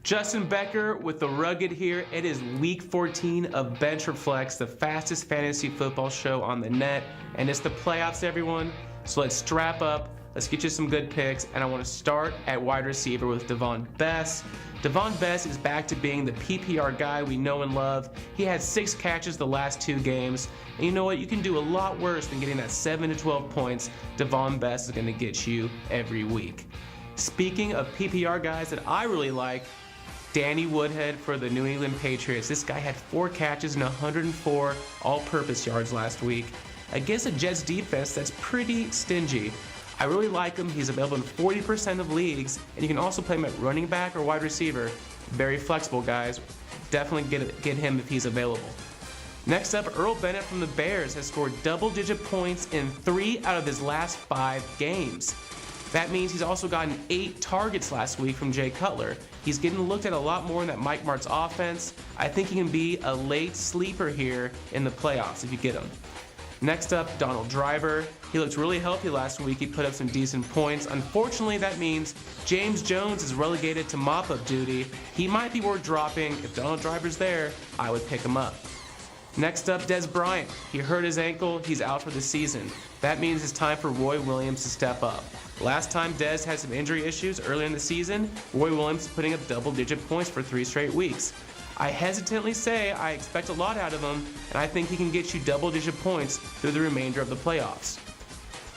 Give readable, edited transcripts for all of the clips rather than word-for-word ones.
Justin Becker with the Rugged here. It is week 14 of Bench or Flex, the fastest fantasy football show on the net. And it's the playoffs, everyone. So let's strap up. Let's get you some good picks. And I want to start at wide receiver with Devon Bess. Devon Bess is back to being the PPR guy we know and love. He had 6 catches the last 2 games. And you know what? You can do a lot worse than getting that 7 to 12 points Devon Bess is going to get you every week. Speaking of PPR guys that I really like, Danny Woodhead for the New England Patriots. This guy had 4 catches and 104 all-purpose yards last week against a Jets defense that's pretty stingy. I really like him. He's available in 40% of leagues, and you can also play him at running back or wide receiver. Very flexible, guys. Definitely get him if he's available. Next up, Earl Bennett from the Bears has scored double-digit points in 3 out of his last 5 games. That means he's also gotten 8 targets last week from Jay Cutler. He's getting looked at a lot more in that Mike Martz offense. I think he can be a late sleeper here in the playoffs if you get him. Next up, Donald Driver. He looked really healthy last week. He put up some decent points. Unfortunately, that means James Jones is relegated to mop-up duty. He might be worth dropping. If Donald Driver's there, I would pick him up. Next up, Des Bryant. He hurt his ankle. He's out for the season. That means it's time for Roy Williams to step up. Last time Des had some injury issues earlier in the season, Roy Williams putting up double-digit points for 3 straight weeks. I hesitantly say I expect a lot out of him, and I think he can get you double-digit points through the remainder of the playoffs.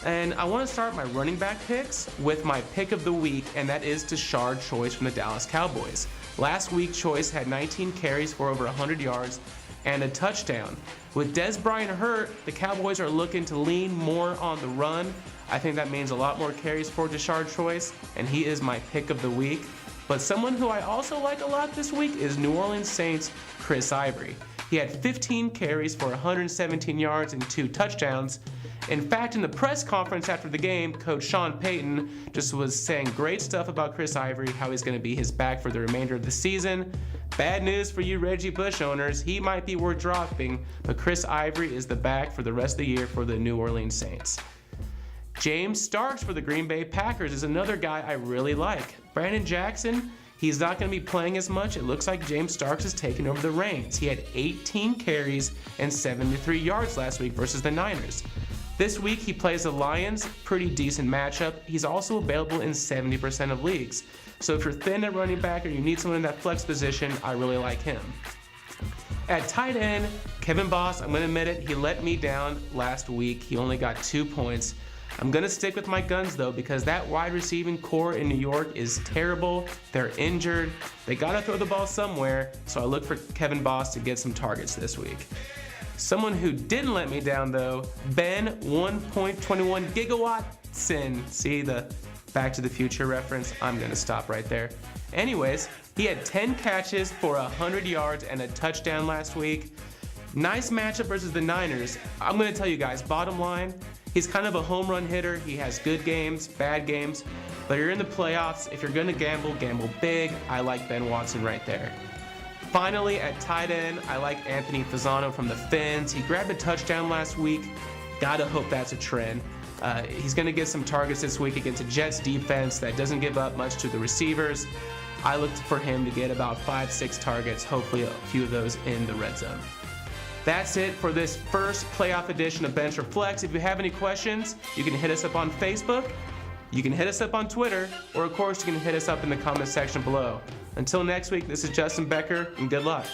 And I want to start my running back picks with my pick of the week, and that is Tashard Choice from the Dallas Cowboys. Last week, Choice had 19 carries for over 100 yards and a touchdown. With Des Bryant hurt, the Cowboys are looking to lean more on the run. I think that means a lot more carries for Tashard Choice, and he is my pick of the week. But someone who I also like a lot this week is New Orleans Saints' Chris Ivory. He had 15 carries for 117 yards and 2 touchdowns. In fact, in the press conference after the game, Coach Sean Payton just was saying great stuff about Chris Ivory, how he's going to be his back for the remainder of the season. Bad news for you Reggie Bush owners, he might be worth dropping, but Chris Ivory is the back for the rest of the year for the New Orleans Saints. James Starks for the Green Bay Packers is another guy I really like. Brandon Jackson, he's not going to be playing as much. It looks like James Starks is taking over the reins. He had 18 carries and 73 yards last week versus the Niners. This week he plays the Lions, pretty decent matchup. He's also available in 70% of leagues. So if you're thin at running back or you need someone in that flex position, I really like him. At tight end, Kevin Boss, I'm going to admit it, he let me down last week. He only got 2 points. I'm going to stick with my guns though, because that wide receiving core in New York is terrible. They're injured. They got to throw the ball somewhere, so I look for Kevin Boss to get some targets this week. Someone who didn't let me down though, Ben 1.21 Gigawatson. See the Back to the Future reference? I'm going to stop right there. Anyways, he had 10 catches for 100 yards and a touchdown last week. Nice matchup versus the Niners. I'm going to tell you guys, bottom line, he's kind of a home run hitter. He has good games, bad games, but you're in the playoffs. If you're going to gamble, gamble big. I like Ben Watson right there. Finally, at tight end, I like Anthony Fasano from the Fins. He grabbed a touchdown last week. Gotta hope that's a trend. He's going to get some targets this week against a Jets defense that doesn't give up much to the receivers. I look for him to get about 5-6 targets, hopefully a few of those in the red zone. That's it for this first playoff edition of Bench or Flex. If you have any questions, you can hit us up on Facebook, you can hit us up on Twitter, or of course you can hit us up in the comment section below. Until next week, this is Justin Becker, and good luck.